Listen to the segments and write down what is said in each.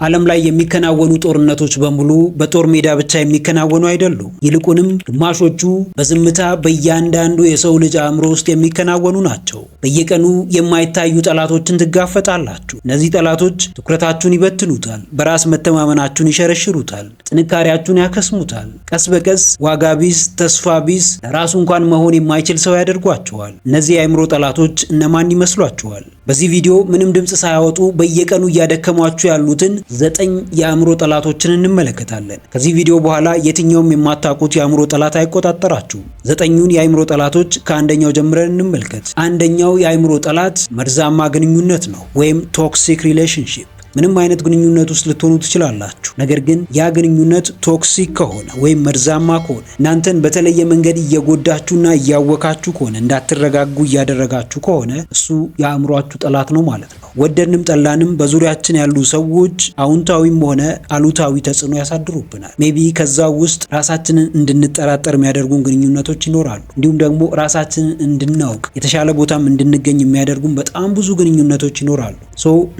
ዓለም ላይ የሚከናወኑ ጦርነቶች በሙሉ በጦር ሜዳ ብቻ የሚከናወኑ አይደሉም። ይልቁንም ግማሾቹ በዝምታ በእያንዳንዱ የሰው ልጅ አእምሮ ውስጥ የሚከናወኑ ናቸው። በየቀኑ የማይታዩ ጠላቶችን ትጋፈጣላችሁ። እነዚህ ጠላቶች ትኩረታችሁን ይበትኑታል፣ በራስ መተማመናችሁን ይሸረሽሩታል፣ ጥንካሬያችሁን ያከስሙታል። ቀስ በቀስ ዋጋ ቢስ፣ ተስፋ ቢስ፣ ለራሱ እንኳን መሆን የማይችል ሰው ያደርጓቸዋል። እነዚህ የአእምሮ ጠላቶች እነማን ይመስሏችኋል? በዚህ ቪዲዮ ምንም ድምጽ ሳያወጡ በየቀኑ እያደከሟችሁ ያሉትን 9 የአእምሮ ጠላቶችን እንመለከታለን። ከዚህ ቪዲዮ በኋላ የትኛውም የማታውቁት የአእምሮ ጠላት አይቆጣጠራችሁም። 9ኙን የአእምሮ ጠላቶች ከአንደኛው ጀምረን እንመልከት። አንደኛው የአእምሮ ጠላት መርዛማ ግንኙነት ነው ወይም ቶክሲክ ሪሌሽንሺፕ። ምንም አይነት ግንኙነት ውስጥ ልትሆኑ ትችላላችሁ። ነገር ግን ያ ግንኙነት ቶክሲክ ከሆነ ወይም መርዛማ ከሆነ እናንተን በተለየ መንገድ እየጎዳችሁና እያወካችሁ ከሆነ እንዳትረጋጉ እያደረጋችሁ ከሆነ እሱ የአእምሯችሁ ጠላት ነው ማለት ነው። ወደድንም ጠላንም በዙሪያችን ያሉ ሰዎች አዎንታዊም ሆነ አሉታዊ ተጽዕኖ ያሳድሩብናል። ሜቢ ከዛ ውስጥ ራሳችንን እንድንጠራጠር የሚያደርጉን ግንኙነቶች ይኖራሉ። እንዲሁም ደግሞ ራሳችንን እንድናውቅ የተሻለ ቦታም እንድንገኝ የሚያደርጉን በጣም ብዙ ግንኙነቶች ይኖራሉ።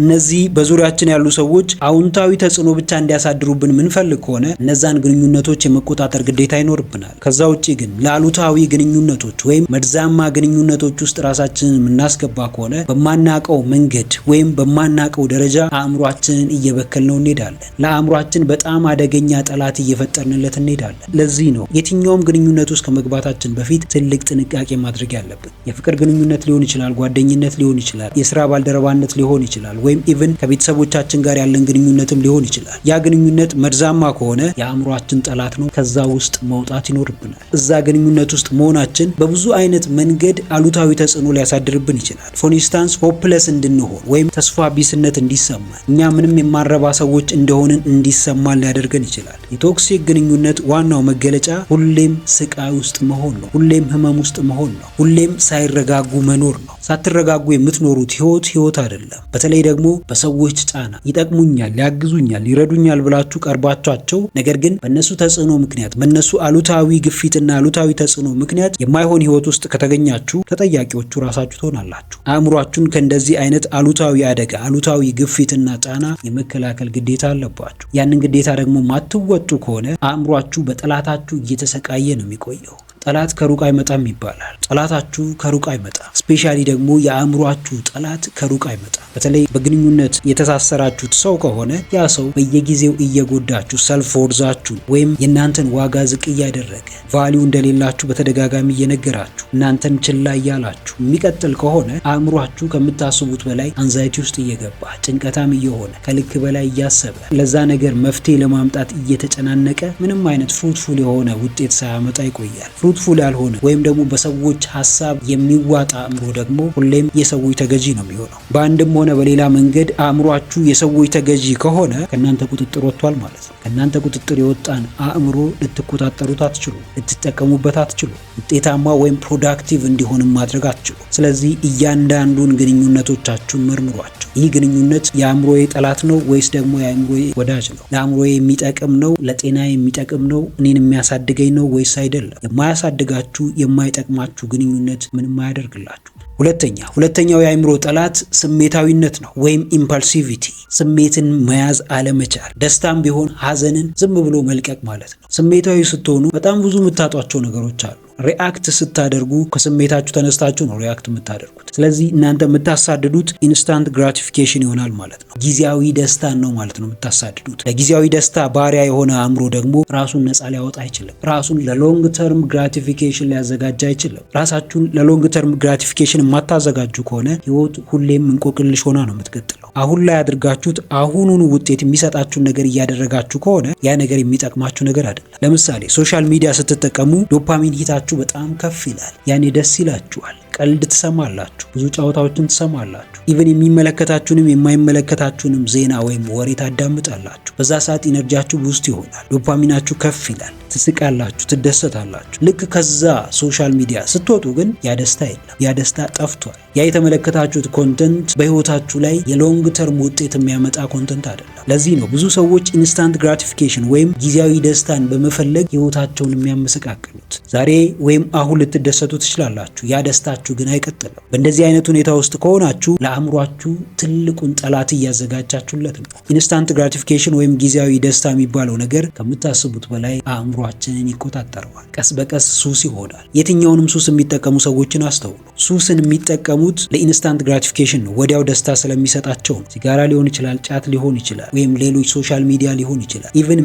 እነዚህ በዙሪያችን ያሉ ሰዎች አዎንታዊ ተጽዕኖ ብቻ እንዲያሳድሩብን ምንፈልግ ከሆነ እነዛን ግንኙነቶች የመቆጣጠር ግዴታ ይኖርብናል። ከዛ ውጪ ግን ለአሉታዊ ግንኙነቶች ወይም መርዛማ ግንኙነቶች ውስጥ ራሳችንን የምናስገባ ከሆነ በማናቀው መንገድ ወይም በማናቀው ደረጃ አእምሯችንን እየበከልነው እንሄዳለን። ለአእምሯችን በጣም አደገኛ ጠላት እየፈጠርንለት እንሄዳለን። ለዚህ ነው የትኛውም ግንኙነት ውስጥ ከመግባታችን በፊት ትልቅ ጥንቃቄ ማድረግ ያለብን። የፍቅር ግንኙነት ሊሆን ይችላል፣ ጓደኝነት ሊሆን ይችላል፣ የስራ ባልደረባነት ሊሆን ይችላል፣ ወይም ኢቭን ከቤተሰቦቻችን ጋር ያለን ግንኙነትም ሊሆን ይችላል። ያ ግንኙነት መርዛማ ከሆነ የአእምሯችን ጠላት ነው። ከዛ ውስጥ መውጣት ይኖርብናል። እዛ ግንኙነት ውስጥ መሆናችን በብዙ አይነት መንገድ አሉታዊ ተጽዕኖ ሊያሳድርብን ይችላል። ፎር ኢንስታንስ ሆፕለስ እንድንሆን ወይም ተስፋ ቢስነት እንዲሰማን፣ እኛ ምንም የማንረባ ሰዎች እንደሆንን እንዲሰማን ሊያደርገን ይችላል። የቶክሲክ ግንኙነት ዋናው መገለጫ ሁሌም ስቃይ ውስጥ መሆን ነው። ሁሌም ህመም ውስጥ መሆን ነው። ሁሌም ሳይረጋጉ መኖር ነው። ሳትረጋጉ የምትኖሩት ህይወት አይደለም። በተለይ ደግሞ በሰዎች ጫና ይጠቅሙኛል፣ ያግዙኛል፣ ይረዱኛል ብላችሁ ቀርባቻቸው ነገር ግን በእነሱ ተጽዕኖ ምክንያት በእነሱ አሉታዊ ግፊትና አሉታዊ ተጽዕኖ ምክንያት የማይሆን ህይወት ውስጥ ከተገኛችሁ ተጠያቂዎቹ ራሳችሁ ትሆናላችሁ። አእምሯችሁን ከእንደዚህ አይነት አሉታዊ አደጋ፣ አሉታዊ ግፊትና ጫና የመከላከል ግዴታ አለባችሁ። ያንን ግዴታ ደግሞ ማትወጡ ከሆነ አእምሯችሁ በጠላታችሁ እየተሰቃየ ነው የሚቆየው። ጠላት ከሩቅ አይመጣም ይባላል። ጠላታችሁ ከሩቅ አይመጣም። ስፔሻሊ ደግሞ የአእምሯችሁ ጠላት ከሩቅ አይመጣም። በተለይ በግንኙነት የተሳሰራችሁት ሰው ከሆነ ያ ሰው በየጊዜው እየጎዳችሁ ሰልፍ ወርዛችሁ ወይም የእናንተን ዋጋ ዝቅ እያደረገ ቫሊዩ እንደሌላችሁ በተደጋጋሚ እየነገራችሁ እናንተን ችላ እያላችሁ የሚቀጥል ከሆነ አእምሯችሁ ከምታስቡት በላይ አንዛይቲ ውስጥ እየገባ ጭንቀታም እየሆነ ከልክ በላይ እያሰበ ለዛ ነገር መፍትሄ ለማምጣት እየተጨናነቀ ምንም አይነት ፍሩትፉል የሆነ ውጤት ሳያመጣ ይቆያል። ፍሩትፉል ያልሆነ ወይም ደግሞ በሰዎች ሀሳብ የሚዋጣ አእምሮ ደግሞ ሁሌም የሰዎች ተገዢ ነው የሚሆነው። በአንድም ሆነ በሌላ መንገድ አእምሯችሁ የሰዎች ተገዢ ከሆነ ከእናንተ ቁጥጥር ወጥቷል ማለት ነው። ከእናንተ ቁጥጥር የወጣን አእምሮ ልትቆጣጠሩት አትችሉ፣ ልትጠቀሙበት አትችሉ፣ ውጤታማ ወይም ፕሮዳክቲቭ እንዲሆንም ማድረግ አትችሉ። ስለዚህ እያንዳንዱን ግንኙነቶቻችሁን መርምሯቸው። ይህ ግንኙነት የአእምሮዬ ጠላት ነው ወይስ ደግሞ የአእምሮዬ ወዳጅ ነው? ለአእምሮዬ የሚጠቅም ነው? ለጤና የሚጠቅም ነው? እኔን የሚያሳድገኝ ነው ወይስ አይደለም? የማያሳድጋችሁ የማይጠቅማችሁ ግንኙነት ምንም አያደርግላችሁ። ሁለተኛው የአእምሮ ጠላት ስሜታዊነት ነው ወይም ኢምፐልሲቪቲ። ስሜትን መያዝ አለመቻል፣ ደስታም ቢሆን ሀዘንን ዝም ብሎ መልቀቅ ማለት ነው። ስሜታዊ ስትሆኑ በጣም ብዙ የምታጧቸው ነገሮች አሉ። ሪአክት ስታደርጉ ከስሜታችሁ ተነስታችሁ ነው ሪአክት የምታደርጉት። ስለዚህ እናንተ የምታሳድዱት ኢንስታንት ግራቲፊኬሽን ይሆናል ማለት ነው። ጊዜያዊ ደስታን ነው ማለት ነው የምታሳድዱት። ለጊዜያዊ ደስታ ባሪያ የሆነ አእምሮ ደግሞ ራሱን ነፃ ሊያወጣ አይችልም። ራሱን ለሎንግ ተርም ግራቲፊኬሽን ሊያዘጋጅ አይችልም። ራሳችሁን ለሎንግ ተርም ግራቲፊኬሽን የማታዘጋጁ ከሆነ ህይወት ሁሌም እንቆቅልሽ ሆና ነው የምትቀጥለው። አሁን ላይ አድርጋችሁት አሁኑኑ ውጤት የሚሰጣችሁን ነገር እያደረጋችሁ ከሆነ ያ ነገር የሚጠቅማችሁ ነገር አይደለም። ለምሳሌ ሶሻል ሚዲያ ስትጠቀሙ ዶፓሚን ሂታችሁ በጣም ከፍ ይላል። ያኔ ደስ ይላችኋል። ቀልድ ትሰማላችሁ፣ ብዙ ጨዋታዎችን ትሰማላችሁ። ኢቭን የሚመለከታችሁንም የማይመለከታችሁንም ዜና ወይም ወሬ ታዳምጣላችሁ። በዛ ሰዓት ኢነርጂያችሁ ውስጥ ይሆናል፣ ዶፓሚናችሁ ከፍ ይላል፣ ትስቃላችሁ፣ ትደሰታላችሁ። ልክ ከዛ ሶሻል ሚዲያ ስትወጡ ግን ያ ደስታ የለም፣ ያ ደስታ ጠፍቷል። ያ የተመለከታችሁት ኮንተንት በህይወታችሁ ላይ የሎንግ ተርም ውጤት የሚያመጣ ኮንተንት አይደለም። ለዚህ ነው ብዙ ሰዎች ኢንስታንት ግራቲፊኬሽን ወይም ጊዜያዊ ደስታን በመፈለግ ህይወታቸውን የሚያመሰቃቅሉት። ዛሬ ወይም አሁን ልትደሰቱ ትችላላችሁ። ያ ደስታችሁ ህይወታችሁ ግን አይቀጥልም። በእንደዚህ አይነት ሁኔታ ውስጥ ከሆናችሁ ለአእምሯችሁ ትልቁን ጠላት እያዘጋጃችሁለት ነው። ኢንስታንት ግራቲፊኬሽን ወይም ጊዜያዊ ደስታ የሚባለው ነገር ከምታስቡት በላይ አእምሯችንን ይቆጣጠረዋል። ቀስ በቀስ ሱስ ይሆናል። የትኛውንም ሱስ የሚጠቀሙ ሰዎችን አስተውሉ። ሱስን የሚጠቀሙት ለኢንስታንት ግራቲፊኬሽን ነው፣ ወዲያው ደስታ ስለሚሰጣቸው ነው። ሲጋራ ሊሆን ይችላል፣ ጫት ሊሆን ይችላል፣ ወይም ሌሎች ሶሻል ሚዲያ ሊሆን ይችላል። ኢቭን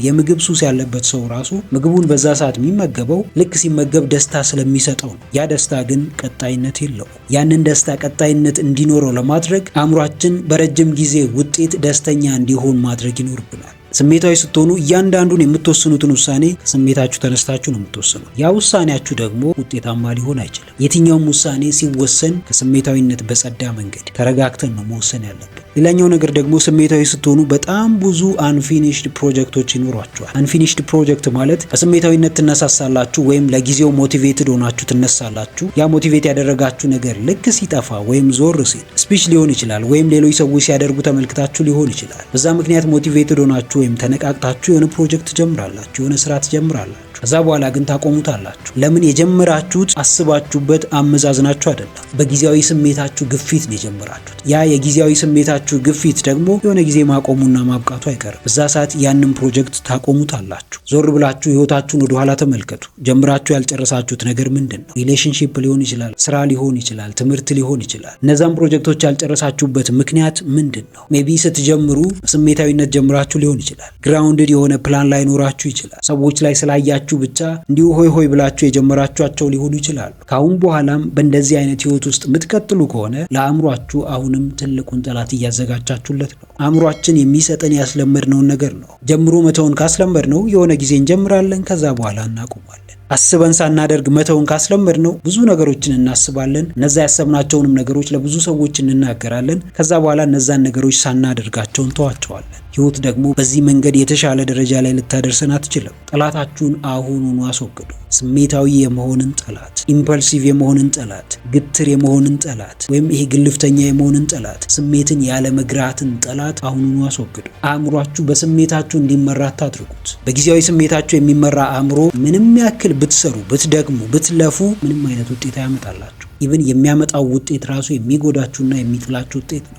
የምግብ ሱስ ያለበት ሰው ራሱ ምግቡን በዛ ሰዓት የሚመገበው ልክ ሲመገብ ደስታ ስለሚሰጠው ነው። ያ ደስታ ግን ቀጣይነት የለውም። ያንን ደስታ ቀጣይነት እንዲኖረው ለማድረግ አእምሯችን በረጅም ጊዜ ውጤት ደስተኛ እንዲሆን ማድረግ ይኖርብናል። ስሜታዊ ስትሆኑ እያንዳንዱን የምትወስኑትን ውሳኔ ከስሜታችሁ ተነስታችሁ ነው የምትወስኑት። ያ ውሳኔያችሁ ደግሞ ውጤታማ ሊሆን አይችልም። የትኛውም ውሳኔ ሲወሰን ከስሜታዊነት በጸዳ መንገድ ተረጋግተን ነው መወሰን ያለብን። ሌላኛው ነገር ደግሞ ስሜታዊ ስትሆኑ በጣም ብዙ አንፊኒሽድ ፕሮጀክቶች ይኖሯችኋል። አንፊኒሽድ ፕሮጀክት ማለት በስሜታዊነት ትነሳሳላችሁ ወይም ለጊዜው ሞቲቬትድ ሆናችሁ ትነሳላችሁ። ያ ሞቲቬት ያደረጋችሁ ነገር ልክ ሲጠፋ ወይም ዞር ሲል ስፒች ሊሆን ይችላል ወይም ሌሎች ሰዎች ሲያደርጉ ተመልክታችሁ ሊሆን ይችላል። በዛ ምክንያት ሞቲቬትድ ሆናችሁ ወይም ተነቃቅታችሁ የሆነ ፕሮጀክት ትጀምራላችሁ፣ የሆነ ስራ ትጀምራላችሁ። ከዛ በኋላ ግን ታቆሙታላችሁ። ለምን? የጀመራችሁት አስባችሁበት አመዛዝናችሁ አይደለም። በጊዜያዊ ስሜታችሁ ግፊት ነው የጀመራችሁት። ያ የጊዜያዊ ስሜታችሁ ግፊት ደግሞ የሆነ ጊዜ ማቆሙና ማብቃቱ አይቀርም። በዛ ሰዓት ያንን ፕሮጀክት ታቆሙታላችሁ። ዞር ብላችሁ ህይወታችሁን ወደ ኋላ ተመልከቱ። ጀምራችሁ ያልጨረሳችሁት ነገር ምንድን ነው? ሪሌሽንሺፕ ሊሆን ይችላል፣ ስራ ሊሆን ይችላል፣ ትምህርት ሊሆን ይችላል። እነዛን ፕሮጀክቶች ያልጨረሳችሁበት ምክንያት ምንድን ነው? ሜቢ ስትጀምሩ በስሜታዊነት ጀምራችሁ ሊሆን ይችላል። ግራውንድድ የሆነ ፕላን ላይ ኖራችሁ ይችላል። ሰዎች ላይ ስላያችሁ ብቻ እንዲሁ ሆይ ብላችሁ የጀመራችኋቸው ሊሆኑ ይችላሉ። ካሁን በኋላም በእንደዚህ አይነት ህይወት ውስጥ የምትቀጥሉ ከሆነ ለአእምሯችሁ አሁንም ትልቁን ጠላት እያዘጋጃችሁለት ነው። አእምሯችን የሚሰጠን ያስለመድነውን ነገር ነው። ጀምሮ መተውን ካስለመድነው የሆነ ጊዜ እንጀምራለን፣ ከዛ በኋላ እናቆማለን። አስበን ሳናደርግ መተውን ካስለመድነው ብዙ ነገሮችን እናስባለን። እነዛ ያሰብናቸውንም ነገሮች ለብዙ ሰዎች እንናገራለን። ከዛ በኋላ እነዛን ነገሮች ሳናደርጋቸው እንተዋቸዋለን። ህይወት ደግሞ በዚህ መንገድ የተሻለ ደረጃ ላይ ልታደርሰን አትችልም። ጠላታችሁን አሁኑኑ አስወግዱ። ስሜታዊ የመሆንን ጠላት፣ ኢምፐልሲቭ የመሆንን ጠላት፣ ግትር የመሆንን ጠላት ወይም ይሄ ግልፍተኛ የመሆንን ጠላት፣ ስሜትን ያለመግራትን ጠላት አሁኑኑ አስወግዱ። አእምሯችሁ በስሜታችሁ እንዲመራ አታድርጉት። በጊዜያዊ ስሜታችሁ የሚመራ አእምሮ ምንም ያክል ብትሰሩ፣ ብትደግሙ፣ ብትለፉ ምንም አይነት ውጤት አያመጣላችሁ። ኢቭን የሚያመጣው ውጤት ራሱ የሚጎዳችሁና የሚጥላችሁ ውጤት ነው።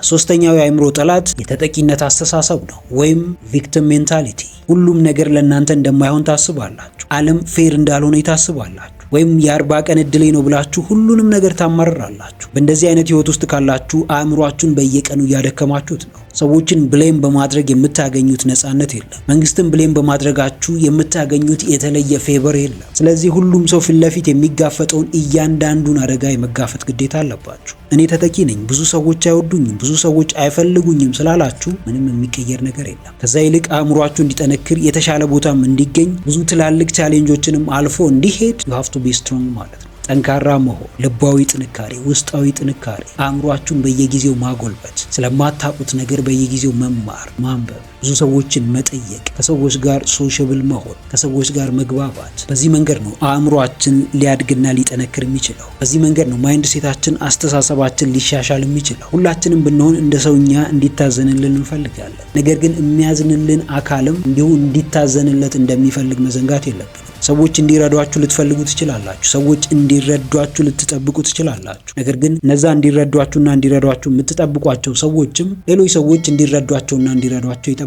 ሶስተኛው የአእምሮ ጠላት የተጠቂነት አስተሳሰብ ነው ወይም ቪክቲም ሜንታሊቲ። ሁሉም ነገር ለእናንተ እንደማይሆን ታስባላችሁ። ዓለም ፌር እንዳልሆነ ታስባላችሁ። ወይም የ40 ቀን እድሌ ነው ብላችሁ ሁሉንም ነገር ታማርራላችሁ። በእንደዚህ አይነት ህይወት ውስጥ ካላችሁ አእምሯችሁን በየቀኑ እያደከማችሁት ነው። ሰዎችን ብሌም በማድረግ የምታገኙት ነፃነት የለም። መንግስትን ብሌም በማድረጋችሁ የምታገኙት የተለየ ፌቨር የለም። ስለዚህ ሁሉም ሰው ፊት ለፊት የሚጋፈጠውን እያንዳንዱን አደጋ የመጋፈጥ ግዴታ አለባችሁ። እኔ ተጠቂ ነኝ፣ ብዙ ሰዎች አይወዱኝም፣ ብዙ ሰዎች አይፈልጉኝም ስላላችሁ ምንም የሚቀየር ነገር የለም። ከዛ ይልቅ አእምሯችሁ እንዲጠነክር፣ የተሻለ ቦታም እንዲገኝ፣ ብዙ ትላልቅ ቻሌንጆችንም አልፎ እንዲሄድ you have to be strong ማለት ነው። ጠንካራ መሆን፣ ልባዊ ጥንካሬ፣ ውስጣዊ ጥንካሬ፣ አእምሯችሁን በየጊዜው ማጎልበት፣ ስለማታውቁት ነገር በየጊዜው መማር፣ ማንበብ፣ ብዙ ሰዎችን መጠየቅ፣ ከሰዎች ጋር ሶሻብል መሆን፣ ከሰዎች ጋር መግባባት። በዚህ መንገድ ነው አእምሯችን ሊያድግና ሊጠነክር የሚችለው። በዚህ መንገድ ነው ማይንድ ሴታችን፣ አስተሳሰባችን ሊሻሻል የሚችለው። ሁላችንም ብንሆን እንደ ሰውኛ እንዲታዘንልን እንፈልጋለን። ነገር ግን የሚያዝንልን አካልም እንዲሁ እንዲታዘንለት እንደሚፈልግ መዘንጋት የለብንም። ሰዎች እንዲረዷችሁ ልትፈልጉ ትችላላችሁ። ሰዎች እንዲረዷችሁ ልትጠብቁ ትችላላችሁ። ነገር ግን እነዛ እንዲረዷችሁና እንዲረዷችሁ የምትጠብቋቸው ሰዎችም ሌሎች ሰዎች እንዲረዷቸውና እንዲረዷቸው ይጠብቃሉ።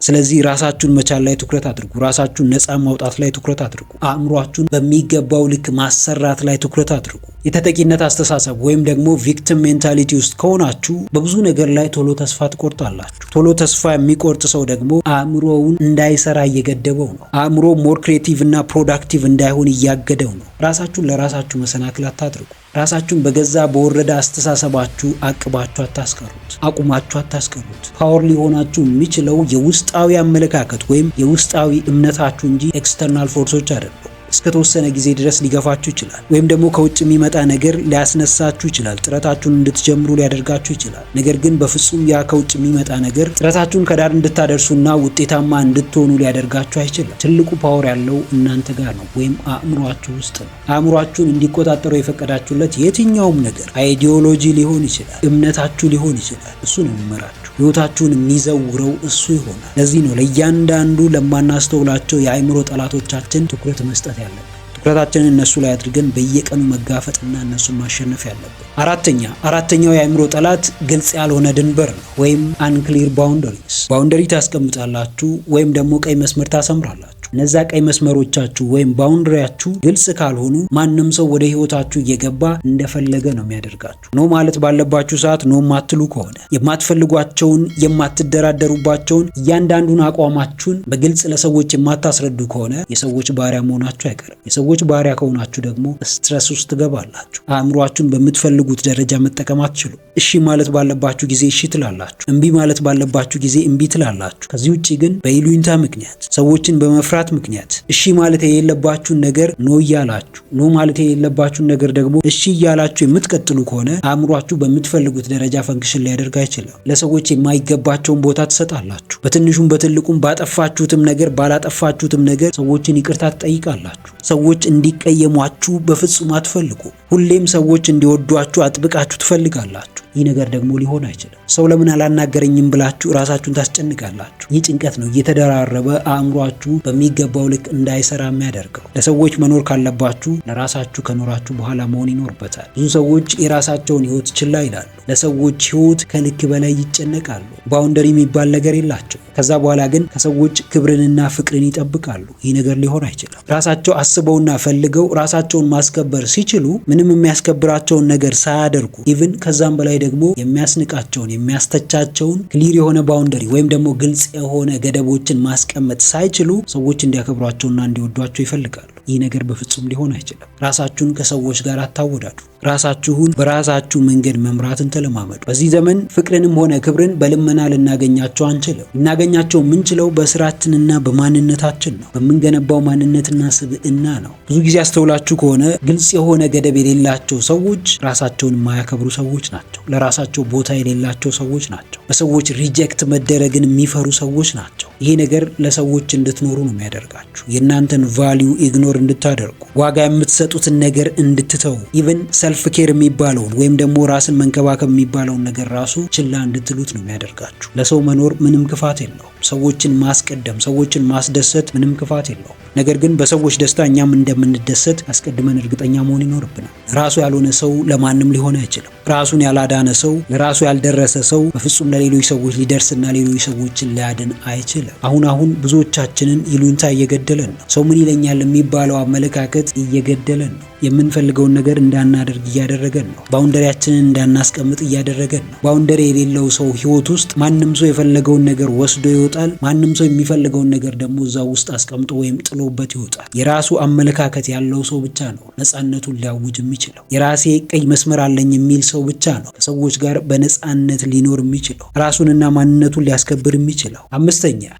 ስለዚህ ራሳችሁን መቻል ላይ ትኩረት አድርጉ። ራሳችሁን ነፃ ማውጣት ላይ ትኩረት አድርጉ። አእምሯችሁን በሚገባው ልክ ማሰራት ላይ ትኩረት አድርጉ። የተጠቂነት አስተሳሰብ ወይም ደግሞ ቪክቲም ሜንታሊቲ ውስጥ ከሆናችሁ በብዙ ነገር ላይ ቶሎ ተስፋ ትቆርጣላችሁ። ቶሎ ተስፋ የሚቆርጥ ሰው ደግሞ አእምሮውን እንዳይሰራ እየገደበው ነው። አእምሮ ሞር ክሬቲቭ እና ፕሮዳክቲቭ እንዳይሆን እያገደው ነው። ራሳችሁን ለራሳችሁ መሰናክል አታድርጉ። ራሳችሁን በገዛ በወረደ አስተሳሰባችሁ አቅባችሁ አታስቀሩት፣ አቁማችሁ አታስቀሩት። ፓወር ሊሆናችሁ የሚችለው የውስጣዊ አመለካከት ወይም የውስጣዊ እምነታችሁ እንጂ ኤክስተርናል ፎርሶች አይደሉም። እስከተወሰነ ጊዜ ድረስ ሊገፋችሁ ይችላል፣ ወይም ደግሞ ከውጭ የሚመጣ ነገር ሊያስነሳችሁ ይችላል፣ ጥረታችሁን እንድትጀምሩ ሊያደርጋችሁ ይችላል። ነገር ግን በፍጹም ያ ከውጭ የሚመጣ ነገር ጥረታችሁን ከዳር እንድታደርሱና ውጤታማ እንድትሆኑ ሊያደርጋችሁ አይችልም። ትልቁ ፓወር ያለው እናንተ ጋር ነው፣ ወይም አእምሯችሁ ውስጥ ነው። አእምሯችሁን እንዲቆጣጠሩ የፈቀዳችሁለት የትኛውም ነገር አይዲዮሎጂ ሊሆን ይችላል፣ እምነታችሁ ሊሆን ይችላል። እሱ ነው የሚመራችሁ። ህይወታችሁን የሚዘውረው እሱ ይሆናል። ለዚህ ነው ለእያንዳንዱ ለማናስተውላቸው የአእምሮ ጠላቶቻችን ትኩረት መስጠት ያለብን። ትኩረታችንን እነሱ ላይ አድርገን በየቀኑ መጋፈጥና እነሱን ማሸነፍ ያለብን። አራተኛው የአእምሮ ጠላት ግልጽ ያልሆነ ድንበር ነው ወይም unclear boundaries። ባውንደሪ ታስቀምጣላችሁ ወይም ደግሞ ቀይ መስመር ታሰምራላችሁ። እነዛ ቀይ መስመሮቻችሁ ወይም ባውንደሪያችሁ ግልጽ ካልሆኑ ማንም ሰው ወደ ህይወታችሁ እየገባ እንደፈለገ ነው የሚያደርጋችሁ። ኖ ማለት ባለባችሁ ሰዓት ኖ ማትሉ ከሆነ የማትፈልጓቸውን የማትደራደሩባቸውን እያንዳንዱን አቋማችሁን በግልጽ ለሰዎች የማታስረዱ ከሆነ የሰዎች ባሪያ መሆናችሁ አይቀርም። የሰዎች ባሪያ ከሆናችሁ ደግሞ ስትረስ ውስጥ ትገባላችሁ። አእምሯችሁን በምትፈልጉት ደረጃ መጠቀም አትችሉ። እሺ ማለት ባለባችሁ ጊዜ እሺ ትላላችሁ፣ እምቢ ማለት ባለባችሁ ጊዜ እምቢ ትላላችሁ። ከዚህ ውጪ ግን በይሉኝታ ምክንያት ሰዎችን በመፍራት ምክንያት እሺ ማለት የሌለባችሁን ነገር ኖ እያላችሁ ኖ ማለት የሌለባችሁን ነገር ደግሞ እሺ እያላችሁ የምትቀጥሉ ከሆነ አእምሯችሁ በምትፈልጉት ደረጃ ፈንክሽን ሊያደርግ አይችልም። ለሰዎች የማይገባቸውን ቦታ ትሰጣላችሁ። በትንሹም በትልቁም ባጠፋችሁትም ነገር ባላጠፋችሁትም ነገር ሰዎችን ይቅርታ ትጠይቃላችሁ። ሰዎች እንዲቀየሟችሁ በፍጹም አትፈልጉ። ሁሌም ሰዎች እንዲወዷችሁ አጥብቃችሁ ትፈልጋላችሁ። ይህ ነገር ደግሞ ሊሆን አይችልም። ሰው ለምን አላናገረኝም ብላችሁ ራሳችሁን ታስጨንቃላችሁ። ይህ ጭንቀት ነው እየተደራረበ አእምሯችሁ በሚገባው ልክ እንዳይሰራ የሚያደርገው። ለሰዎች መኖር ካለባችሁ ለራሳችሁ ከኖራችሁ በኋላ መሆን ይኖርበታል። ብዙ ሰዎች የራሳቸውን ህይወት ችላ ይላሉ። ለሰዎች ህይወት ከልክ በላይ ይጨነቃሉ። ባውንደሪ የሚባል ነገር የላቸው። ከዛ በኋላ ግን ከሰዎች ክብርንና ፍቅርን ይጠብቃሉ። ይህ ነገር ሊሆን አይችልም። ራሳቸው አስበውና ፈልገው ራሳቸውን ማስከበር ሲችሉ ምንም የሚያስከብራቸውን ነገር ሳያደርጉ ኢቭን ከዛም በላይ ደግሞ የሚያስንቃቸውን የሚያስተቻቸውን ክሊር የሆነ ባውንደሪ ወይም ደግሞ ግልጽ የሆነ ገደቦችን ማስቀመጥ ሳይችሉ ሰዎች እንዲያከብሯቸውና እንዲወዷቸው ይፈልጋሉ። ይህ ነገር በፍጹም ሊሆን አይችልም። ራሳችሁን ከሰዎች ጋር አታወዳዱ። ራሳችሁን በራሳችሁ መንገድ መምራትን ተለማመዱ። በዚህ ዘመን ፍቅርንም ሆነ ክብርን በልመና ልናገኛቸው አንችልም። ልናገኛቸው የምንችለው በስራችንና በማንነታችን ነው። በምንገነባው ማንነትና ስብዕና ነው። ብዙ ጊዜ አስተውላችሁ ከሆነ ግልጽ የሆነ ገደብ የሌላቸው ሰዎች ራሳቸውን የማያከብሩ ሰዎች ናቸው። ለራሳቸው ቦታ የሌላቸው ሰዎች ናቸው። በሰዎች ሪጀክት መደረግን የሚፈሩ ሰዎች ናቸው። ይሄ ነገር ለሰዎች እንድትኖሩ ነው የሚያደርጋችሁ። የእናንተን ቫልዩ ኢግኖር እንድታደርጉ፣ ዋጋ የምትሰጡትን ነገር እንድትተው፣ ኢቭን ሰልፍ ኬር የሚባለውን ወይም ደግሞ ራስን መንከባከብ የሚባለውን ነገር ራሱ ችላ እንድትሉት ነው የሚያደርጋችሁ። ለሰው መኖር ምንም ክፋት የለውም። ሰዎችን ማስቀደም፣ ሰዎችን ማስደሰት ምንም ክፋት የለውም። ነገር ግን በሰዎች ደስታ እኛም እንደምንደሰት አስቀድመን እርግጠኛ መሆን ይኖርብናል። ራሱ ያልሆነ ሰው ለማንም ሊሆን አይችልም። ራሱን ያላዳነ ሰው፣ ለራሱ ያልደረሰ ሰው በፍጹም ለሌሎች ሰዎች ሊደርስና ሌሎች ሰዎችን ሊያድን አይችልም። አሁን ብዙዎቻችንን ይሉኝታ እየገደለን ነው። ሰው ምን ይለኛል የሚባለው አመለካከት እየገደለን ነው። የምንፈልገውን ነገር እንዳናደርግ እያደረገን ነው። ባውንደሪያችንን እንዳናስቀምጥ እያደረገን ነው። ባውንደሪ የሌለው ሰው ህይወት ውስጥ ማንም ሰው የፈለገውን ነገር ወስዶ ይወጣል። ማንም ሰው የሚፈልገውን ነገር ደግሞ እዛው ውስጥ አስቀምጦ ወይም ጥሎበት ይወጣል። የራሱ አመለካከት ያለው ሰው ብቻ ነው ነፃነቱን ሊያውጅ የሚችለው። የራሴ ቀይ መስመር አለኝ የሚል ሰው ብቻ ነው ከሰዎች ጋር በነፃነት ሊኖር የሚችለው፣ ራሱንና ማንነቱን ሊያስከብር የሚችለው።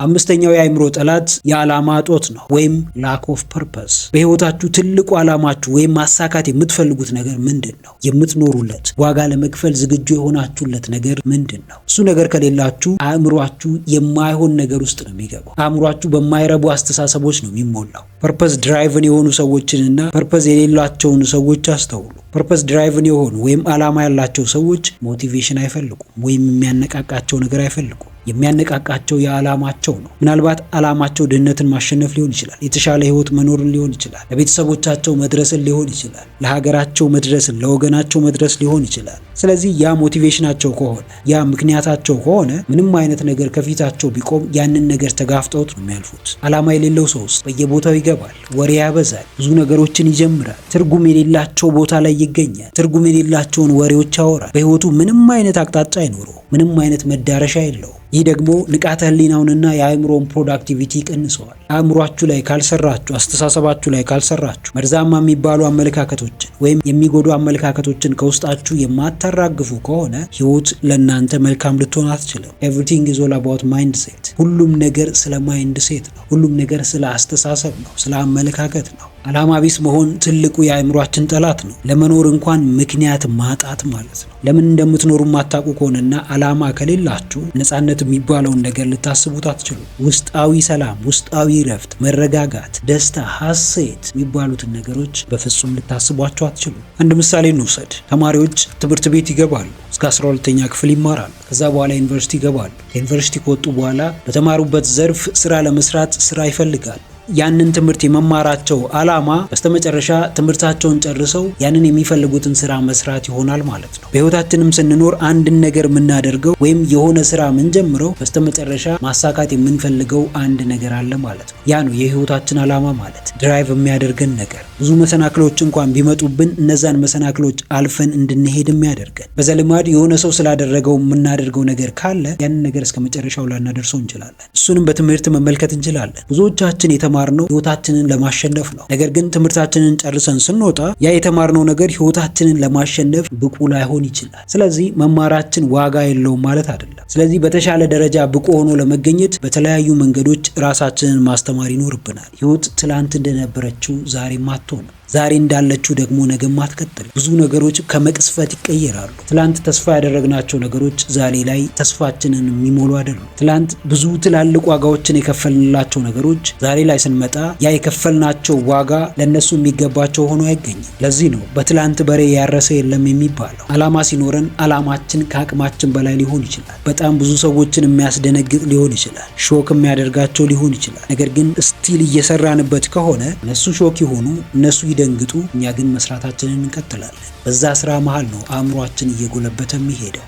አምስተኛው የአእምሮ ጠላት የዓላማ እጦት ነው ወይም ላክ ኦፍ ፐርፐስ። በህይወታችሁ ትልቁ ዓላማችሁ ወይም ማሳካት የምትፈልጉት ነገር ምንድን ነው? የምትኖሩለት ዋጋ ለመክፈል ዝግጁ የሆናችሁለት ነገር ምንድን ነው? እሱ ነገር ከሌላችሁ አእምሯችሁ የማይሆን ነገር ውስጥ ነው የሚገባው። አእምሯችሁ በማይረቡ አስተሳሰቦች ነው የሚሞላው። ፐርፐስ ድራይቭን የሆኑ ሰዎችንና ፐርፐስ የሌላቸውን ሰዎች አስተውሉ። ፐርፐስ ድራይቭን የሆኑ ወይም ዓላማ ያላቸው ሰዎች ሞቲቬሽን አይፈልጉም ወይም የሚያነቃቃቸው ነገር አይፈልጉም። የሚያነቃቃቸው የዓላማቸው ነው። ምናልባት ዓላማቸው ድህነትን ማሸነፍ ሊሆን ይችላል። የተሻለ ህይወት መኖርን ሊሆን ይችላል። ለቤተሰቦቻቸው መድረስን ሊሆን ይችላል። ለሀገራቸው መድረስን፣ ለወገናቸው መድረስ ሊሆን ይችላል። ስለዚህ ያ ሞቲቬሽናቸው ከሆነ፣ ያ ምክንያታቸው ከሆነ ምንም አይነት ነገር ከፊታቸው ቢቆም ያንን ነገር ተጋፍጠውት ነው የሚያልፉት። ዓላማ የሌለው ሰው ውስጥ በየቦታው ይገባል፣ ወሬ ያበዛል፣ ብዙ ነገሮችን ይጀምራል፣ ትርጉም የሌላቸው ቦታ ላይ ይገኛል፣ ትርጉም የሌላቸውን ወሬዎች ያወራል። በህይወቱ ምንም አይነት አቅጣጫ አይኖረው፣ ምንም አይነት መዳረሻ የለው። ይህ ደግሞ ንቃተ ህሊናውንና የአእምሮን ፕሮዳክቲቪቲ ይቀንሰዋል። አእምሯችሁ ላይ ካልሰራችሁ፣ አስተሳሰባችሁ ላይ ካልሰራችሁ፣ መርዛማ የሚባሉ አመለካከቶችን ወይም የሚጎዱ አመለካከቶችን ከውስጣችሁ የማታራግፉ ከሆነ ህይወት ለእናንተ መልካም ልትሆን አትችልም። ኤቭሪቲንግ ኢዝ ኦል አባውት ማይንድ ሴት። ሁሉም ነገር ስለ ማይንድ ሴት ነው። ሁሉም ነገር ስለ አስተሳሰብ ነው፣ ስለ አመለካከት ነው። ዓላማ ቢስ መሆን ትልቁ የአእምሯችን ጠላት ነው። ለመኖር እንኳን ምክንያት ማጣት ማለት ነው። ለምን እንደምትኖሩ ማታውቁ ከሆነና ዓላማ ከሌላችሁ ነፃነት የሚባለውን ነገር ልታስቡት አትችሉ። ውስጣዊ ሰላም፣ ውስጣዊ ረፍት፣ መረጋጋት፣ ደስታ፣ ሐሴት የሚባሉትን ነገሮች በፍጹም ልታስቧቸው አትችሉ። አንድ ምሳሌ እንውሰድ። ተማሪዎች ትምህርት ቤት ይገባሉ፣ እስከ 12ኛ ክፍል ይማራሉ። ከዛ በኋላ ዩኒቨርሲቲ ይገባሉ። ከዩኒቨርሲቲ ከወጡ በኋላ በተማሩበት ዘርፍ ስራ ለመስራት ስራ ይፈልጋሉ። ያንን ትምህርት የመማራቸው ዓላማ በስተመጨረሻ ትምህርታቸውን ጨርሰው ያንን የሚፈልጉትን ስራ መስራት ይሆናል ማለት ነው። በህይወታችንም ስንኖር አንድን ነገር የምናደርገው ወይም የሆነ ስራ የምንጀምረው በስተመጨረሻ ማሳካት የምንፈልገው አንድ ነገር አለ ማለት ነው። ያ ነው የህይወታችን ዓላማ ማለት፣ ድራይቭ የሚያደርገን ነገር። ብዙ መሰናክሎች እንኳን ቢመጡብን እነዛን መሰናክሎች አልፈን እንድንሄድ የሚያደርገን። በዘልማድ የሆነ ሰው ስላደረገው የምናደርገው ነገር ካለ ያንን ነገር እስከ መጨረሻው ላናደርሰው እንችላለን። እሱንም በትምህርት መመልከት እንችላለን። ብዙዎቻችን የተማርነው ህይወታችንን ለማሸነፍ ነው። ነገር ግን ትምህርታችንን ጨርሰን ስንወጣ ያ የተማርነው ነገር ህይወታችንን ለማሸነፍ ብቁ ላይሆን ይችላል። ስለዚህ መማራችን ዋጋ የለውም ማለት አይደለም። ስለዚህ በተሻለ ደረጃ ብቁ ሆኖ ለመገኘት በተለያዩ መንገዶች ራሳችንን ማስተማር ይኖርብናል። ህይወት ትላንት እንደነበረችው ዛሬም አትሆንም። ዛሬ እንዳለችው ደግሞ ነገም አትቀጥልም። ብዙ ነገሮች ከመቅስፈት ይቀየራሉ። ትላንት ተስፋ ያደረግናቸው ነገሮች ዛሬ ላይ ተስፋችንን የሚሞሉ አይደሉም። ትላንት ብዙ ትላልቅ ዋጋዎችን የከፈልንላቸው ነገሮች ዛሬ ላይ ስንመጣ ያ የከፈልናቸው ዋጋ ለነሱ የሚገባቸው ሆኖ አይገኝም። ለዚህ ነው በትላንት በሬ ያረሰ የለም የሚባለው። ዓላማ ሲኖረን ዓላማችን ከአቅማችን በላይ ሊሆን ይችላል። በጣም ብዙ ሰዎችን የሚያስደነግጥ ሊሆን ይችላል። ሾክ የሚያደርጋቸው ሊሆን ይችላል። ነገር ግን ስቲል እየሰራንበት ከሆነ እነሱ ሾክ ይሆኑ እነሱ ደንግጡ፣ እኛ ግን መስራታችንን እንቀጥላለን። በዛ ስራ መሃል ነው አእምሮአችን እየጎለበተ የሚሄደው።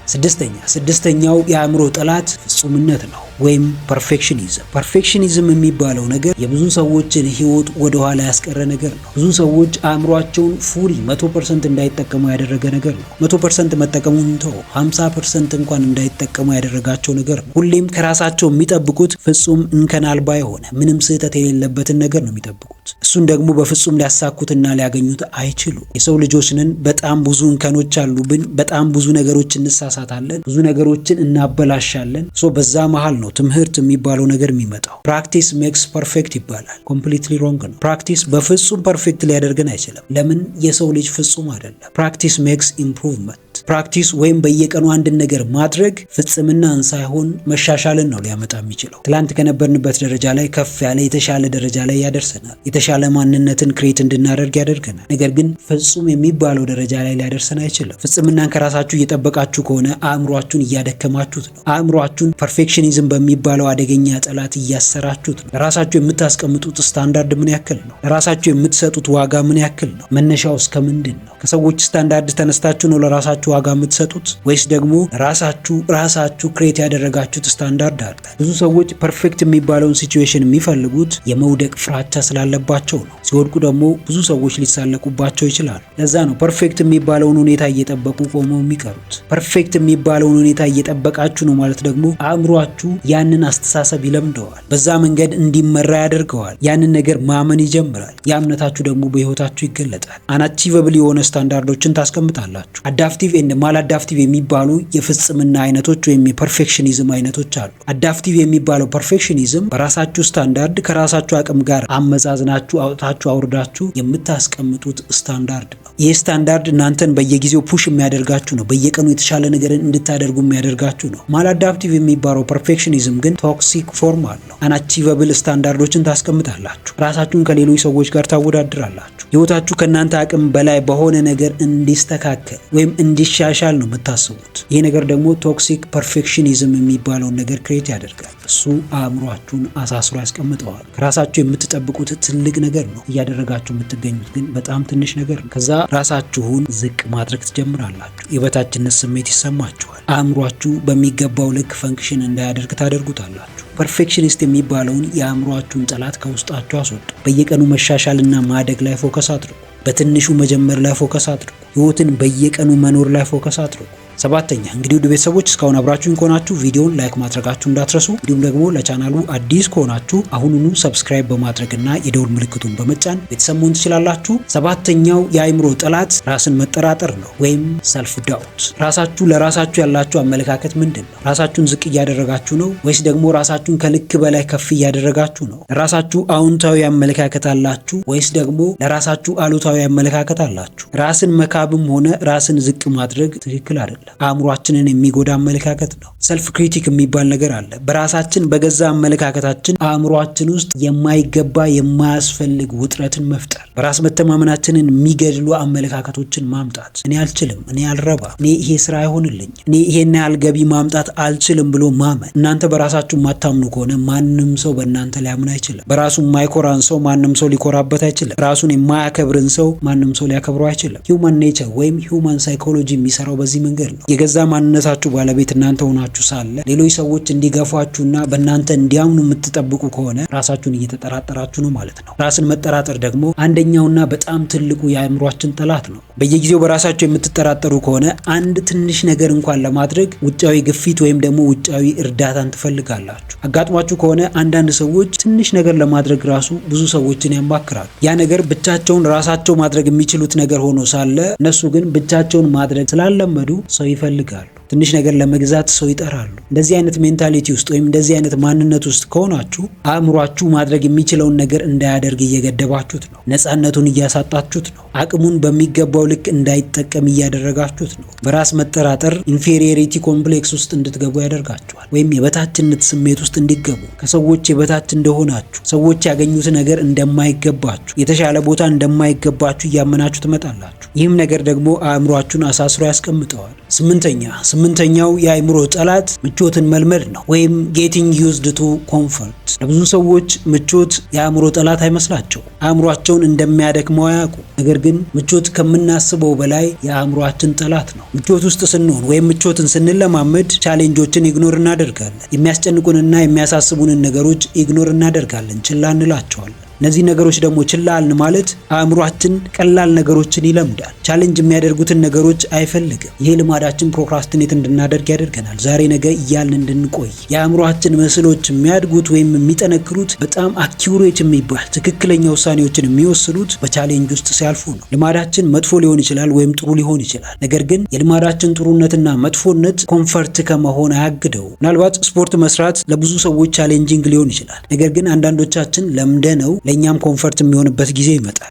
ስድስተኛው የአእምሮ ጠላት ፍጹምነት ነው ወይም ፐርፌክሽኒዝም። ፐርፌክሽኒዝም የሚባለው ነገር የብዙ ሰዎችን ህይወት ወደ ኋላ ያስቀረ ነገር ነው። ብዙ ሰዎች አእምሮአቸውን ፉሊ 100% እንዳይጠቀሙ ያደረገ ነገር ነው። 100% መጠቀሙን እንተው 50% እንኳን እንዳይጠቀሙ ያደረጋቸው ነገር ነው። ሁሌም ከራሳቸው የሚጠብቁት ፍጹም እንከን አልባ የሆነ ምንም ስህተት የሌለበትን ነገር ነው የሚጠብቁት። እሱን ደግሞ በፍጹም ሊያሳኩትና ሊያገኙት አይችሉም። የሰው ልጆች ነን። በጣም ብዙ እንከኖች አሉብን። በጣም ብዙ ነገሮች እንሳሳታለን። ብዙ ነገሮችን እናበላሻለን። በዛ መሃል ነው ትምህርት የሚባለው ነገር የሚመጣው። ፕራክቲስ ሜክስ ፐርፌክት ይባላል። ኮምፕሊትሊ ሮንግ ነው። ፕራክቲስ በፍጹም ፐርፌክት ሊያደርገን አይችልም። ለምን? የሰው ልጅ ፍጹም አይደለም። ፕራክቲስ ሜክስ ኢምፕሩቭመንት። ፕራክቲስ ወይም በየቀኑ አንድን ነገር ማድረግ ፍጽምናን ሳይሆን መሻሻልን ነው ሊያመጣ የሚችለው። ትላንት ከነበርንበት ደረጃ ላይ ከፍ ያለ የተሻለ ደረጃ ላይ ያደርሰናል። የተሻለ ማንነትን ክሬት እንድናደርግ ያደርገናል። ነገር ግን ፍጹም የሚባለው ደረጃ ላይ ሊያደርሰን አይችልም። ፍጽምናን ከራሳችሁ እየጠበቃችሁ ከሆነ አእምሯችሁን እያደከማችሁት ነው። አእምሯችሁን ፐርፌክሽኒዝም በሚባለው አደገኛ ጠላት እያሰራችሁት ነው። ለራሳችሁ የምታስቀምጡት ስታንዳርድ ምን ያክል ነው? ለራሳችሁ የምትሰጡት ዋጋ ምን ያክል ነው? መነሻው እስከ ምንድን ነው? ከሰዎች ስታንዳርድ ተነስታችሁ ነው ለራሳችሁ ዋጋ የምትሰጡት ወይስ ደግሞ ራሳችሁ ክሬት ያደረጋችሁት ስታንዳርድ አለ? ብዙ ሰዎች ፐርፌክት የሚባለውን ሲቹዌሽን የሚፈልጉት የመውደቅ ፍራቻ ስላለባቸው ነው። ሲወድቁ ደግሞ ብዙ ሰዎች ሊሳለቁባቸው ይችላሉ። ለዛ ነው ፐርፌክት የሚባለውን ሁኔታ እየጠበቁ ቆመው የሚቀሩት። ፐርፌክት የሚባለውን ሁኔታ እየጠበቃችሁ ነው ማለት ደግሞ አእምሯችሁ ያንን አስተሳሰብ ይለምደዋል። በዛ መንገድ እንዲመራ ያደርገዋል። ያንን ነገር ማመን ይጀምራል። ያ እምነታችሁ ደግሞ በህይወታችሁ ይገለጣል። አንአቺቨብል የሆነ ስታንዳርዶችን ታስቀምጣላችሁ። አዳፕቲቭ ኤንድ ማልአዳፕቲቭ የሚባሉ የፍጽምና አይነቶች ወይም የፐርፌክሽኒዝም አይነቶች አሉ። አዳፕቲቭ የሚባለው ፐርፌክሽኒዝም በራሳችሁ ስታንዳርድ ከራሳችሁ አቅም ጋር አመዛዝናችሁ አውጥታችሁ አውርዳችሁ የምታስቀምጡት ስታንዳርድ ነው። ይህ ስታንዳርድ እናንተን በየጊዜው ፑሽ የሚያደርጋችሁ ነው። በየቀኑ የተሻለ ነገርን እንድታደርጉ የሚያደርጋችሁ ነው። ማልአዳፕቲቭ የሚባለው ፐርፌክሽኒዝም ግን ቶክሲክ ፎርም አለው። አንአቺቨብል ስታንዳርዶችን ታስቀምጣላችሁ። ራሳችሁን ከሌሎች ሰዎች ጋር ታወዳድራላችሁ። ህይወታችሁ ከእናንተ አቅም በላይ በሆነ ነገር እንዲስተካከል ወይም እንዲሻሻል ነው የምታስቡት። ይህ ነገር ደግሞ ቶክሲክ ፐርፌክሽኒዝም የሚባለውን ነገር ክሬት ያደርጋል። እሱ አእምሯችሁን አሳስሮ ያስቀምጠዋል። ከራሳችሁ የምትጠብቁት ትልቅ ነገር ነው፣ እያደረጋችሁ የምትገኙት ግን በጣም ትንሽ ነገር ነው። ከዛ ራሳችሁን ዝቅ ማድረግ ትጀምራላችሁ። የበታችነት ስሜት ይሰማችኋል። አእምሯችሁ በሚገባው ልክ ፈንክሽን እንዳያደርግ ታደርጉታላችሁ። ፐርፌክሽኒስት የሚባለውን የአእምሯችሁን ጠላት ከውስጣችሁ አስወጡ። በየቀኑ መሻሻልና ማደግ ላይ ፎከስ አድርጉ። በትንሹ መጀመር ላይ ፎከስ አድርጉ። ህይወትን በየቀኑ መኖር ላይ ፎከስ አድርጉ። ሰባተኛ እንግዲህ ውድ ቤተሰቦች እስካሁን አብራችሁን ከሆናችሁ ቪዲዮውን ላይክ ማድረጋችሁ እንዳትረሱ። እንዲሁም ደግሞ ለቻናሉ አዲስ ከሆናችሁ አሁኑኑ ሰብስክራይብ በማድረግና የደውል ምልክቱን በመጫን ቤተሰብ መሆን ትችላላችሁ። ሰባተኛው የአእምሮ ጠላት ራስን መጠራጠር ነው ወይም ሰልፍ ዳውት። ለራሳችሁ ያላችሁ አመለካከት ምንድን ነው? ራሳችሁን ዝቅ እያደረጋችሁ ነው ወይስ ደግሞ ራሳችሁን ከልክ በላይ ከፍ እያደረጋችሁ ነው? ለራሳችሁ አዎንታዊ አመለካከት አላችሁ ወይስ ደግሞ ለራሳችሁ አሉታዊ አመለካከት አላችሁ? ራስን መካብም ሆነ ራስን ዝቅ ማድረግ ትክክል አይደለም። አእምሯችንን የሚጎዳ አመለካከት ነው። ሰልፍ ክሪቲክ የሚባል ነገር አለ። በራሳችን በገዛ አመለካከታችን አእምሯችን ውስጥ የማይገባ የማያስፈልግ ውጥረትን መፍጠር፣ በራስ መተማመናችንን የሚገድሉ አመለካከቶችን ማምጣት፣ እኔ አልችልም፣ እኔ አልረባ፣ እኔ ይሄ ስራ አይሆንልኝ፣ እኔ ይሄን ያህል ገቢ ማምጣት አልችልም ብሎ ማመን። እናንተ በራሳችሁ የማታምኑ ከሆነ ማንም ሰው በእናንተ ሊያምን አይችልም። በራሱ የማይኮራን ሰው ማንም ሰው ሊኮራበት አይችልም። ራሱን የማያከብርን ሰው ማንም ሰው ሊያከብረው አይችልም። ሂውማን ኔቸር ወይም ሂውማን ሳይኮሎጂ የሚሰራው በዚህ መንገድ ነው። የገዛ ማንነታችሁ ባለቤት እናንተ ሆናችሁ ሳለ ሌሎች ሰዎች እንዲገፏችሁና በእናንተ እንዲያምኑ የምትጠብቁ ከሆነ ራሳችሁን እየተጠራጠራችሁ ነው ማለት ነው። ራስን መጠራጠር ደግሞ አንደኛውና በጣም ትልቁ የአእምሯችን ጠላት ነው። በየጊዜው በራሳችሁ የምትጠራጠሩ ከሆነ አንድ ትንሽ ነገር እንኳን ለማድረግ ውጫዊ ግፊት ወይም ደግሞ ውጫዊ እርዳታን ትፈልጋላችሁ። አጋጥሟችሁ ከሆነ አንዳንድ ሰዎች ትንሽ ነገር ለማድረግ ራሱ ብዙ ሰዎችን ያማክራሉ። ያ ነገር ብቻቸውን ራሳቸው ማድረግ የሚችሉት ነገር ሆኖ ሳለ እነሱ ግን ብቻቸውን ማድረግ ስላለመዱ ሰው ይፈልጋሉ። ትንሽ ነገር ለመግዛት ሰው ይጠራሉ። እንደዚህ አይነት ሜንታሊቲ ውስጥ ወይም እንደዚህ አይነት ማንነት ውስጥ ከሆናችሁ አእምሯችሁ ማድረግ የሚችለውን ነገር እንዳያደርግ እየገደባችሁት ነው። ነፃነቱን እያሳጣችሁት ነው። አቅሙን በሚገባው ልክ እንዳይጠቀም እያደረጋችሁት ነው። በራስ መጠራጠር ኢንፌሪዮሪቲ ኮምፕሌክስ ውስጥ እንድትገቡ ያደርጋችኋል። ወይም የበታችነት ስሜት ውስጥ እንዲገቡ፣ ከሰዎች የበታች እንደሆናችሁ፣ ሰዎች ያገኙት ነገር እንደማይገባችሁ፣ የተሻለ ቦታ እንደማይገባችሁ እያመናችሁ ትመጣላችሁ። ይህም ነገር ደግሞ አእምሯችሁን አሳስሮ ያስቀምጠዋል። ስምንተኛው የአእምሮ ጠላት ምቾትን መልመድ ነው፣ ወይም ጌቲንግ ዩዝድ ቱ ኮምፎርት። ለብዙ ሰዎች ምቾት የአእምሮ ጠላት አይመስላቸው። አእምሯቸውን እንደሚያደክመው አያውቁ። ነገር ግን ምቾት ከምናስበው በላይ የአእምሯችን ጠላት ነው። ምቾት ውስጥ ስንሆን ወይም ምቾትን ስንለማመድ ቻሌንጆችን ኢግኖር እናደርጋለን። የሚያስጨንቁንና የሚያሳስቡንን ነገሮች ኢግኖር እናደርጋለን፣ ችላ እንላቸዋለን። እነዚህ ነገሮች ደግሞ ችላ አልን ማለት አእምሯችን ቀላል ነገሮችን ይለምዳል። ቻሌንጅ የሚያደርጉትን ነገሮች አይፈልግም። ይሄ ልማዳችን ፕሮክራስቲኔት እንድናደርግ ያደርገናል። ዛሬ ነገ እያልን እንድንቆይ። የአእምሯችን ምስሎች የሚያድጉት ወይም የሚጠነክሩት በጣም አኪውሬት የሚባል ትክክለኛ ውሳኔዎችን የሚወስኑት በቻሌንጅ ውስጥ ሲያልፉ ነው። ልማዳችን መጥፎ ሊሆን ይችላል ወይም ጥሩ ሊሆን ይችላል። ነገር ግን የልማዳችን ጥሩነትና መጥፎነት ኮንፈርት ከመሆን አያግደው። ምናልባት ስፖርት መስራት ለብዙ ሰዎች ቻሌንጂንግ ሊሆን ይችላል። ነገር ግን አንዳንዶቻችን ለምደነው ለኛም ኮንፈርት የሚሆንበት ጊዜ ይመጣል።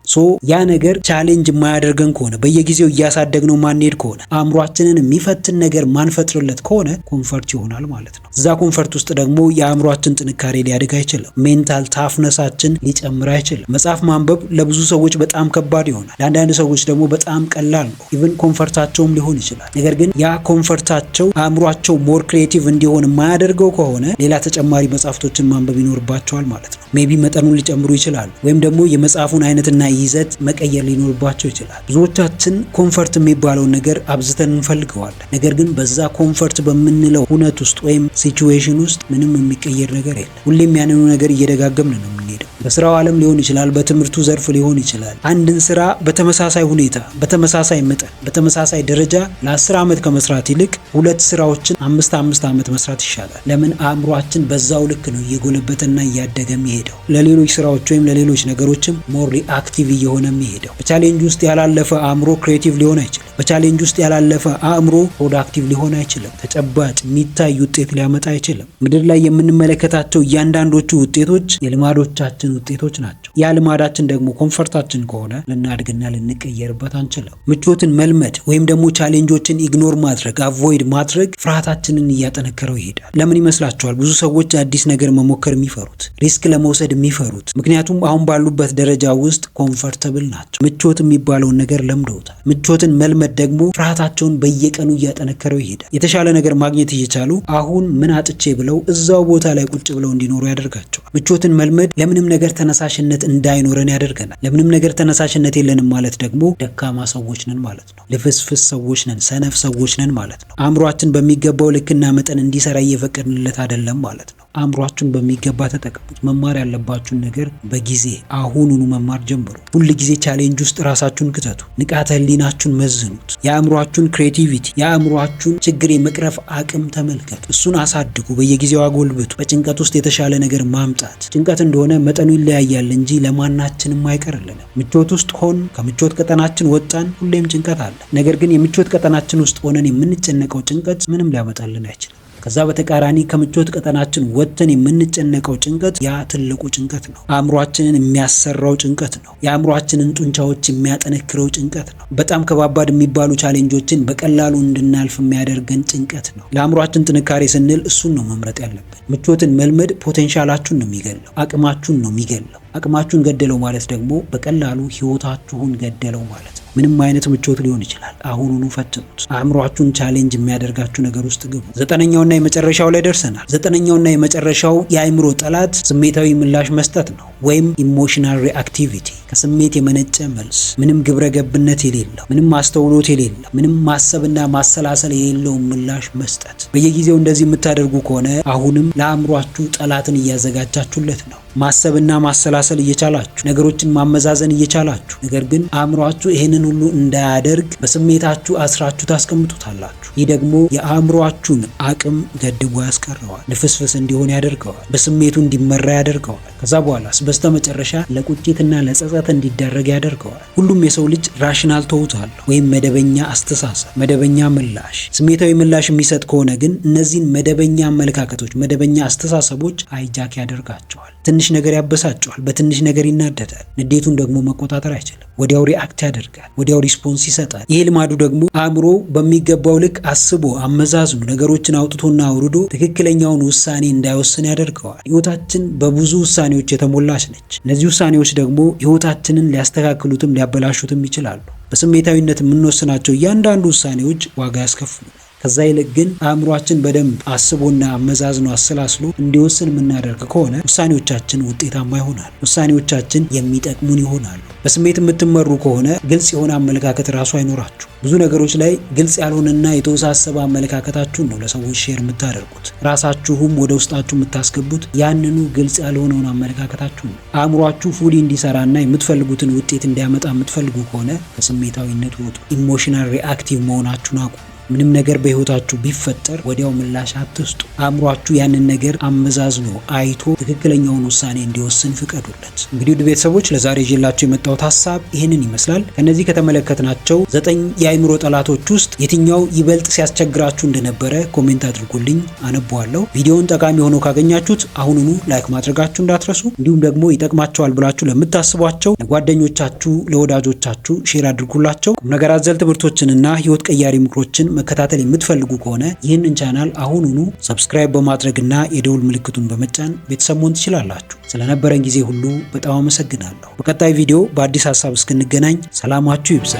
ያ ነገር ቻሌንጅ የማያደርገን ከሆነ በየጊዜው እያሳደግነው ማንሄድ ከሆነ አእምሯችንን የሚፈትን ነገር ማንፈጥርለት ከሆነ ኮንፈርት ይሆናል ማለት ነው። እዛ ኮንፈርት ውስጥ ደግሞ የአእምሯችን ጥንካሬ ሊያድግ አይችልም። ሜንታል ታፍነሳችን ሊጨምር አይችልም። መጽሐፍ ማንበብ ለብዙ ሰዎች በጣም ከባድ ይሆናል። ለአንዳንድ ሰዎች ደግሞ በጣም ቀላል ነው። ኢቭን ኮንፈርታቸውም ሊሆን ይችላል። ነገር ግን ያ ኮንፈርታቸው አእምሯቸው ሞር ክሪኤቲቭ እንዲሆን የማያደርገው ከሆነ ሌላ ተጨማሪ መጽሐፍቶችን ማንበብ ይኖርባቸዋል ማለት ነው። ሜቢ መጠኑን ሊጨምሩ ይችላሉ፣ ወይም ደግሞ የመጽሐፉን አይነትና ይዘት መቀየር ሊኖርባቸው ይችላል። ብዙዎቻችን ኮንፈርት የሚባለውን ነገር አብዝተን እንፈልገዋለን። ነገር ግን በዛ ኮንፈርት በምንለው ሁነት ውስጥ ወይም ሲቹዌሽን ውስጥ ምንም የሚቀየር ነገር የለም። ሁሌም ያንኑ ነገር እየደጋገምን ነው የምንሄደው። በስራው ዓለም ሊሆን ይችላል፣ በትምህርቱ ዘርፍ ሊሆን ይችላል። አንድን ስራ በተመሳሳይ ሁኔታ፣ በተመሳሳይ መጠን፣ በተመሳሳይ ደረጃ ለ10 ዓመት ከመስራት ይልቅ 2 ስራዎችን 5 ዓመት መስራት ይሻላል። ለምን? አእምሯችን በዛው ልክ ነው እየጎለበተና እያደገ የሚሄደው። ለሌሎች ስራዎች ወይም ለሌሎች ነገሮችም ሞር ሪአክቲቭ እየሆነ የሚሄደው። በቻሌንጅ ውስጥ ያላለፈ አእምሮ ክሬቲቭ ሊሆን አይችልም። በቻሌንጅ ውስጥ ያላለፈ አእምሮ ፕሮዳክቲቭ ሊሆን አይችልም። ተጨባጭ የሚታይ ውጤት ሊያመጣ አይችልም። ምድር ላይ የምንመለከታቸው እያንዳንዶቹ ውጤቶች የልማዶቻችን ውጤቶች ናቸው። ያ ልማዳችን ደግሞ ኮንፈርታችን ከሆነ ልናድግና ልንቀየርበት አንችልም። ምቾትን መልመድ ወይም ደግሞ ቻሌንጆችን ኢግኖር ማድረግ፣ አቮይድ ማድረግ ፍርሃታችንን እያጠነከረው ይሄዳል። ለምን ይመስላችኋል ብዙ ሰዎች አዲስ ነገር መሞከር የሚፈሩት፣ ሪስክ ለመውሰድ የሚፈሩት? ምክንያቱም አሁን ባሉበት ደረጃ ውስጥ ኮምፈርተብል ናቸው። ምቾት የሚባለውን ነገር ለምደውታል። ምቾትን መልመድ ደግሞ ፍርሃታቸውን በየቀኑ እያጠነከረው ይሄዳል። የተሻለ ነገር ማግኘት እየቻሉ አሁን ምን አጥቼ ብለው እዛው ቦታ ላይ ቁጭ ብለው እንዲኖሩ ያደርጋቸዋል። ምቾትን መልመድ ለምንም ነገር ተነሳሽነት እንዳይኖረን ያደርገናል። ለምንም ነገር ተነሳሽነት የለንም ማለት ደግሞ ደካማ ሰዎች ነን ማለት ነው። ልፍስፍስ ሰዎች ነን፣ ሰነፍ ሰዎች ነን ማለት ነው። አእምሯችን በሚገባው ልክና መጠን እንዲሰራ እየፈቀድንለት አይደለም ማለት ነው። አእምሯችሁን በሚገባ ተጠቀሙት። መማር ያለባችሁን ነገር በጊዜ አሁኑኑ መማር ጀምሩ። ሁል ጊዜ ቻሌንጅ ውስጥ ራሳችሁን ክተቱ። ንቃተ ህሊናችሁን መዝኑት። የአእምሯችሁን ክሬቲቪቲ፣ የአእምሯችሁን ችግር የመቅረፍ አቅም ተመልከቱ። እሱን አሳድጉ፣ በየጊዜው አጎልብቱ። በጭንቀት ውስጥ የተሻለ ነገር ማምጣት። ጭንቀት እንደሆነ መጠኑ ይለያያል እንጂ ለማናችንም አይቀርልንም። ምቾት ውስጥ ሆን ከምቾት ቀጠናችን ወጣን፣ ሁሌም ጭንቀት አለ። ነገር ግን የምቾት ቀጠናችን ውስጥ ሆነን የምንጨነቀው ጭንቀት ምንም ሊያመጣልን አይችልም። ከዛ በተቃራኒ ከምቾት ቀጠናችን ወጥተን የምንጨነቀው ጭንቀት ያ ትልቁ ጭንቀት ነው። አእምሯችንን የሚያሰራው ጭንቀት ነው። የአእምሯችንን ጡንቻዎች የሚያጠነክረው ጭንቀት ነው። በጣም ከባባድ የሚባሉ ቻሌንጆችን በቀላሉ እንድናልፍ የሚያደርገን ጭንቀት ነው። ለአእምሯችን ጥንካሬ ስንል እሱን ነው መምረጥ ያለብን። ምቾትን መልመድ ፖቴንሻላችሁን ነው የሚገለው፣ አቅማችሁን ነው የሚገለው። አቅማችሁን ገደለው ማለት ደግሞ በቀላሉ ህይወታችሁን ገደለው ማለት ነው። ምንም አይነት ምቾት ሊሆን ይችላል። አሁኑኑ ፈትኑት። አእምሯችሁን ቻሌንጅ የሚያደርጋችሁ ነገር ውስጥ ግቡ። ዘጠነኛውና የመጨረሻው ላይ ደርሰናል። ዘጠነኛውና የመጨረሻው የአእምሮ ጠላት ስሜታዊ ምላሽ መስጠት ነው፣ ወይም ኢሞሽናል ሪአክቲቪቲ። ከስሜት የመነጨ መልስ፣ ምንም ግብረ ገብነት የሌለው፣ ምንም ማስተውሎት የሌለው፣ ምንም ማሰብና ማሰላሰል የሌለው ምላሽ መስጠት። በየጊዜው እንደዚህ የምታደርጉ ከሆነ አሁንም ለአእምሯችሁ ጠላትን እያዘጋጃችሁለት ነው። ማሰብና ማሰላሰል እየቻላችሁ ነገሮችን ማመዛዘን እየቻላችሁ፣ ነገር ግን አእምሯችሁ ይህንን ሁሉ እንዳያደርግ በስሜታችሁ አስራችሁ ታስቀምጡታላችሁ። ይህ ደግሞ የአእምሯችሁን አቅም ገድቦ ያስቀረዋል፣ ልፍስፍስ እንዲሆን ያደርገዋል፣ በስሜቱ እንዲመራ ያደርገዋል። ከዛ በኋላስ በስተመጨረሻ ለቁጭትና ለጸጸት እንዲዳረግ ያደርገዋል። ሁሉም የሰው ልጅ ራሽናል ተውቷል ወይም መደበኛ አስተሳሰብ፣ መደበኛ ምላሽ፣ ስሜታዊ ምላሽ የሚሰጥ ከሆነ ግን እነዚህን መደበኛ አመለካከቶች፣ መደበኛ አስተሳሰቦች ሃይጃክ ያደርጋቸዋል። ትንሽ ነገር ያበሳጨዋል፣ በትንሽ ነገር ይናደዳል። ንዴቱን ደግሞ መቆጣጠር አይችልም። ወዲያው ሪአክት ያደርጋል፣ ወዲያው ሪስፖንስ ይሰጣል። ይህ ልማዱ ደግሞ አእምሮ በሚገባው ልክ አስቦ አመዛዝኖ ነገሮችን አውጥቶና አውርዶ ትክክለኛውን ውሳኔ እንዳይወስን ያደርገዋል። ህይወታችን በብዙ ውሳኔዎች የተሞላች ነች። እነዚህ ውሳኔዎች ደግሞ ህይወታችንን ሊያስተካክሉትም ሊያበላሹትም ይችላሉ። በስሜታዊነት የምንወስናቸው እያንዳንዱ ውሳኔዎች ዋጋ ያስከፍሉናል። ከዛ ይልቅ ግን አእምሯችን በደንብ አስቦና አመዛዝኖ አሰላስሎ እንዲወስን የምናደርግ ከሆነ ውሳኔዎቻችን ውጤታማ ይሆናሉ። ውሳኔዎቻችን የሚጠቅሙን ይሆናሉ። በስሜት የምትመሩ ከሆነ ግልጽ የሆነ አመለካከት ራሱ አይኖራችሁ። ብዙ ነገሮች ላይ ግልጽ ያልሆነና የተወሳሰበ አመለካከታችሁን ነው ለሰዎች ሼር የምታደርጉት። ራሳችሁም ወደ ውስጣችሁ የምታስገቡት ያንኑ ግልጽ ያልሆነውን አመለካከታችሁን ነው። አእምሯችሁ ፉሊ እንዲሰራና የምትፈልጉትን ውጤት እንዲያመጣ የምትፈልጉ ከሆነ ከስሜታዊነት ውጡ። ኢሞሽናል ሪአክቲቭ መሆናችሁን አቁሙ። ምንም ነገር በህይወታችሁ ቢፈጠር ወዲያው ምላሽ አትስጡ። አእምሯችሁ ያንን ነገር አመዛዝኖ አይቶ ትክክለኛውን ውሳኔ እንዲወስን ፍቀዱለት። እንግዲህ ውድ ቤተሰቦች ለዛሬ ይዤላችሁ የመጣሁት ሀሳብ ይህንን ይመስላል። ከነዚህ ከተመለከትናቸው 9 የአእምሮ ጠላቶች ውስጥ የትኛው ይበልጥ ሲያስቸግራችሁ እንደነበረ ኮሜንት አድርጉልኝ፣ አነበዋለሁ። ቪዲዮውን ጠቃሚ ሆኖ ካገኛችሁት አሁኑኑ ላይክ ማድረጋችሁ እንዳትረሱ። እንዲሁም ደግሞ ይጠቅማቸዋል ብላችሁ ለምታስቧቸው ለጓደኞቻችሁ፣ ለወዳጆቻችሁ ሼር አድርጉላቸው። ቁም ነገር አዘል ትምህርቶችንና ህይወት ቀያሪ ምክሮችን መከታተል የምትፈልጉ ከሆነ ይህንን ቻናል አሁኑኑ ሰብስክራይብ በማድረግና የደውል ምልክቱን በመጫን ቤተሰብ መሆን ትችላላችሁ። ስለነበረን ጊዜ ሁሉ በጣም አመሰግናለሁ። በቀጣይ ቪዲዮ በአዲስ ሀሳብ እስክንገናኝ ሰላማችሁ ይብዛ።